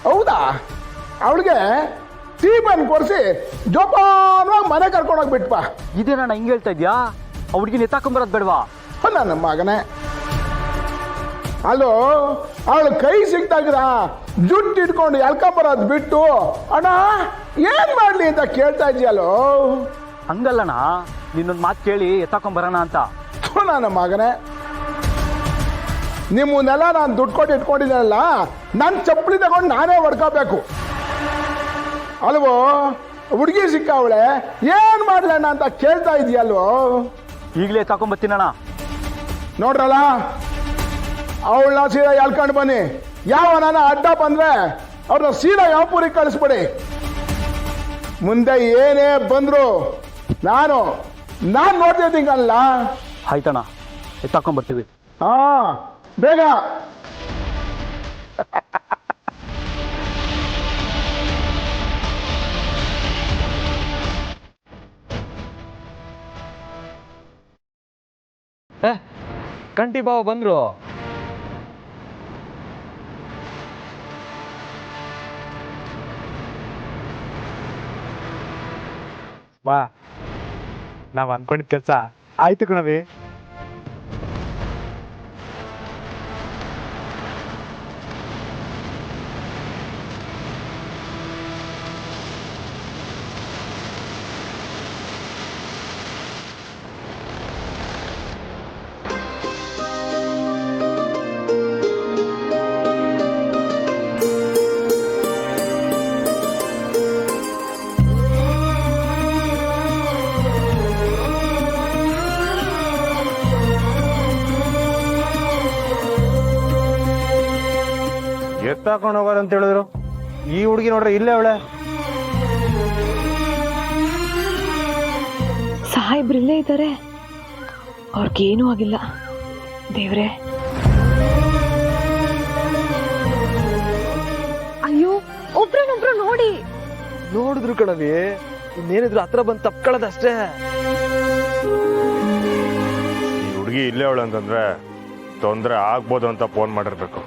ಹೌದಾ? ಅವಳಿಗೆ ಟೀಪನ್ ಕೊಡಿಸಿ ಜೋಪಾನವಾಗಿ ಮನೆ ಕರ್ಕೊಂಡೋಗಿ ಬಿಟ್ಪಾ. ಇದೇನಣ್ಣ ಹಿಂಗೆ ಹೇಳ್ತಾ ಇದ್ಯಾ? ಆ ಹುಡುಗಿನ ಎತ್ತಾಕೊಂಬರೋದು ಬೇಡವಾ? ನನ್ನ ಮಗನೇ, ಅಲ್ಲೋ ಅವಳು ಕೈ ಸಿಕ್ತಾಗಿರ ಜುಟ್ಟು ಇಟ್ಕೊಂಡು ಎಳ್ಕೊಂಬರೋದು ಬಿಟ್ಟು ಅಣ್ಣ ಏನ್ ಮಾಡ್ಲಿ ಅಂತ ಕೇಳ್ತಾ ಇದೆಯಲ್ಲೋ. ಹಂಗಲ್ಲಣ್ಣ, ನಿನ್ನೊಂದು ಮಾತು ಕೇಳಿ ಎತ್ತಾಕೊಂಬರೋಣ ಅಂತ. ನನ್ನ ಮಗನೇ, ನಿಮ್ಮನ್ನೆಲ್ಲ ನಾನು ದುಡ್ಡು ಕೊಟ್ಟು ಇಟ್ಕೊಂಡಿದ್ದಲ್ಲ, ನನ್ನ ಚಪ್ಪಲಿ ತಗೊಂಡು ನಾನೇ ಹೊಡ್ಕೋಬೇಕು ಅಲ್ವೋ? ಹುಡುಗಿ ಸಿಕ್ಕವಳೆ ಏನ್ ಮಾಡ್ಲಣ್ಣ ಅಂತ ಕೇಳ್ತಾ ಇದೆಯಲ್ವೋ. ಈಗಲೇ ಎತ್ತಾಕೊಂಬತ್ತೀನಣ್ಣ. ನೋಡ್ರಲ್ಲ, ಅವಳನ್ನ ಸೀದಾ ಎಳ್ಕೊಂಡು ಬನ್ನಿ. ಯಾವ ನಾನು ಅಡ್ಡ ಬಂದ್ರೆ ಅವ್ರನ್ನ ಸೀದಾ ಯಾವಪುರಿಗೆ ಕಳಿಸ್ಬಿಡಿ. ಮುಂದೆ ಏನೇ ಬಂದ್ರು ನಾನು ನೋಡ್ತಿದ್ದೀನಲ್ಲ. ಆಯ್ತಣ್ಣ, ಎತ್ತಾಕೊಂಬರ್ತೀವಿ. ಹಾ, ಬೇಗ. ಕಂಟಿ ಬಾವ ಬಂದ್ರು. ಬಾ, ನಾವ್ ಅನ್ಕೊಂಡಿದ್ ಕೆಲ್ಸ ಆಯ್ತು ಕಣವಿ. ಎತ್ತಾಕೊಂಡು ಹೋಗೋರು ಅಂತ ಹೇಳಿದ್ರು. ಈ ಹುಡುಗಿ ನೋಡ್ರಿ ಇಲ್ಲೇ ಅವಳೆ. ಸಾಹೇಬ್ರಿಲ್ಲೇ ಇದ್ದಾರೆ, ಅವ್ರಿಗೇನೂ ಆಗಿಲ್ಲ. ದೇವ್ರೆ, ಅಯ್ಯೋ ಒಬ್ರನ್ನೊಬ್ರು ನೋಡಿ. ನೋಡಿದ್ರು ಕಣವಿ, ಇನ್ನೇನಿದ್ರು ಹತ್ರ ಬಂದು ತಪ್ಕೊಳ್ಳೋದಷ್ಟೇ. ಈ ಹುಡುಗಿ ಇಲ್ಲೇ ಅವಳೆ ಅಂತಂದ್ರೆ ತೊಂದರೆ ಆಗ್ಬೋದು ಅಂತ ಫೋನ್ ಮಾಡಿರ್ಬೇಕು.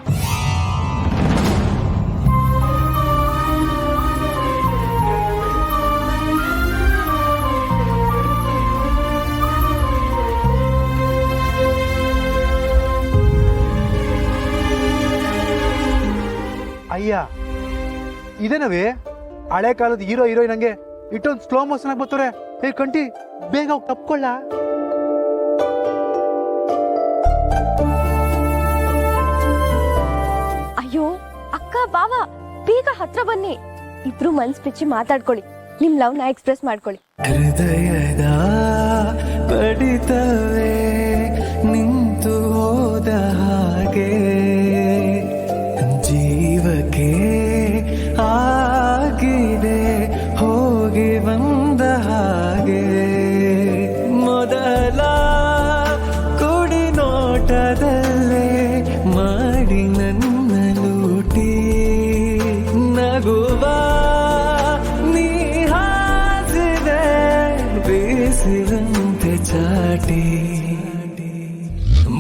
ಅಯ್ಯ, ಇದೇನವೇ ಹಳೆ ಕಾಲದ ಹೀರೋ ಹೀರೋಯಿನ್ ಹಂಗೆ ಇಟ್ಟೊಂದು ಸ್ಲೋ ಮೋಷನ್ ಆಗಿ ಬರ್ತಾರೆ. ಹೇ ಕಂಟಿ, ಬೇಗ ಹೋಗಿ ತಪ್ಕೊಳ್ಳ. ಅಯ್ಯೋ ಅಕ್ಕ ಬಾವ, ಬೇಗ ಹತ್ರ ಬನ್ನಿ. ಇಬ್ರು ಮನ್ಸ್ ಬಿಚ್ಚಿ ಮಾತಾಡ್ಕೊಳ್ಳಿ, ನಿಮ್ ಲವ್ನ ಎಕ್ಸ್ಪ್ರೆಸ್ ಮಾಡ್ಕೊಳ್ಳಿ. ಹೃದಯದ ಬಡಿತವೇ ನಿಂತು ಹೋದ ಹಾಗೆ, ಜೀವಕ್ಕೆ ಆಗಿದೆ ಹೋಗಿ ಬಂದ ಹಾಗೆ, ಮೊದಲ ಕುಡಿ ನೋಟದಲ್ಲೇ ಮಾಡಿ ನನ್ನ ಲೂಟಿ, ನಗುವ ನೀ ಹಾಸಿದೆ ಬೇಸಿದಂತೆ ಚಾಟಿ,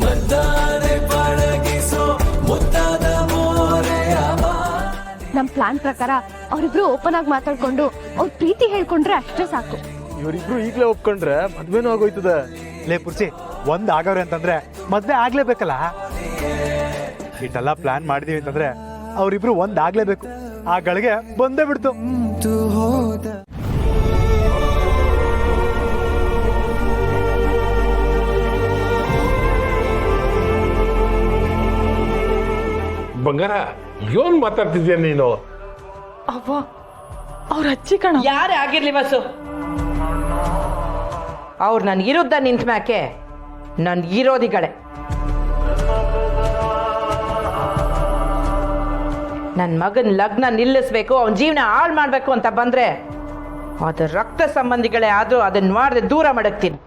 ಮದ್ದಾನೆ ಪಳಗಿಸೋ ಮುದ್ದಾದ ಮೋರೆಯ. ನಮ್ ಪ್ಲಾನ್ ಪ್ರಕಾರ ಅವ್ರಿಬ್ರು ಓಪನ್ ಆಗಿ ಮಾತಾಡ್ಕೊಂಡು ಅವ್ರ ಪ್ರೀತಿ ಹೇಳ್ಕೊಂಡ್ರೆ ಅಷ್ಟೇ ಸಾಕು. ಇವರಿಬ್ರು ಈಗ್ಲೇ ಒಪ್ಕೊಂಡ್ರೆ ಮದ್ವೆನೂ ಆಗೋಯ್ತದ. ಲೇ ಪುರ್ಸಿ, ಒಂದ್ ಆಗವ್ರೆ ಅಂತಂದ್ರೆ ಮದ್ವೆ ಆಗ್ಲೇಬೇಕಲ್ಲ. ಇಷ್ಟೆಲ್ಲ ಪ್ಲಾನ್ ಮಾಡಿದೀವಿ ಅಂತಂದ್ರೆ ಅವ್ರಿಬ್ರು ಒಂದ್ ಆಗ್ಲೇಬೇಕು. ಆ ಗಳಿಗೆ ಬಂದೇ ಬಿಡ್ತು. ಹೋದ ಬಂಗಾರ, ಏನ್ ಮಾತಾಡ್ತಿದ್ಯಾ ನೀನು? ಅವ್ವ, ಅವ್ರ ಅಜ್ಜಿ ಕಣ. ಯಾರೇ ಆಗಿರ್ಲಿ ಬಸ್ಸು, ಅವ್ರು ನನ್ ವಿರುದ್ಧ ನಿಂತ ಮ್ಯಾಕೆ ನನ್ ವಿರೋಧಿಗಳೇ. ನನ್ನ ಮಗನ ಲಗ್ನ ನಿಲ್ಲಿಸ್ಬೇಕು, ಅವನ ಜೀವನ ಹಾಳು ಮಾಡಬೇಕು ಅಂತ ಬಂದ್ರೆ ಅದು ರಕ್ತ ಸಂಬಂಧಿಗಳೇ ಆದ್ರೂ ಅದನ್ನ ಮಾಡದೆ ದೂರ ಮಡಗ್ತೀನಿ.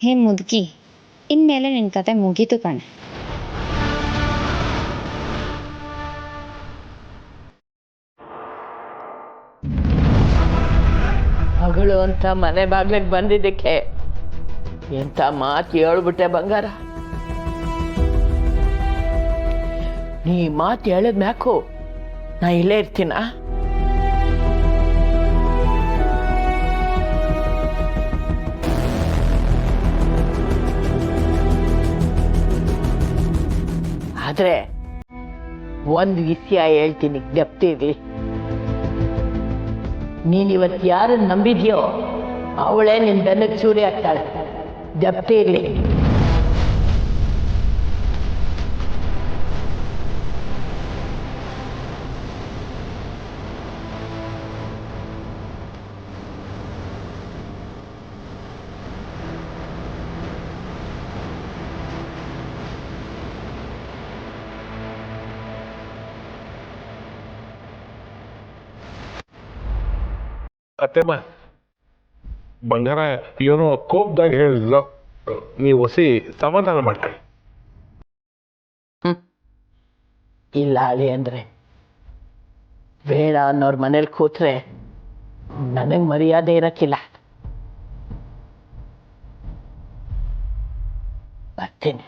ಹೇ ಮುದುಕಿ, ಇನ್ಮೇಲೆ ನಿನ್ನ ಕತೆ ಮುಗೀತು ಕಣೆ. ಮಗಳು ಅಂತ ಮನೆ ಬಾಗ್ಲಿಗೆ ಬಂದಿದ್ದಕ್ಕೆ ಎಂತ ಮಾತು ಹೇಳ್ಬಿಟ್ಟೆ ಬಂಗಾರ. ನೀ ಮಾತು ಹೇಳಿದ್ಮ್ಯಾಕು ನಾ ಇಲ್ಲೇ ಇರ್ತೀನ. ಆದ್ರೆ ಒಂದು ವಿಷಯ ಹೇಳ್ತೀನಿ, ಜ್ಞಪ್ತಿರ್ಲಿ. ನೀನಿವತ್ತು ಯಾರನ್ನು ನಂಬಿದ್ಯೋ ಅವಳೇ ನಿನ್ನ ಬೆನ್ನಕ್ಕೆ ಚೂರಿ ಆಗ್ತಾಳೆ. ಜ್ಞಪ್ತಿ ಇರಲಿ. ಅತ್ತೆಮ್ಮ, ಬಂಗಾರ ಏನೋ ಕೋಪದಾಗ ಹೇಳಿದ್ಲು, ನೀವು ಹೊಸಿ ಸಮಾಧಾನ ಮಾಡ್ಕೊಳ್ಳಿ. ಇಲ್ಲ ಅಳಿ ಅಂದ್ರೆ ಬೇಡ ಅನ್ನೋರ್ ಮನೇಲಿ ಕೂತ್ರೆ ನನಗೆ ಮರ್ಯಾದೆ ಇರಕ್ಕಿಲ್ಲ. ಬರ್ತೀನಿ.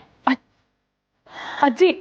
ಅಜ್ಜಿ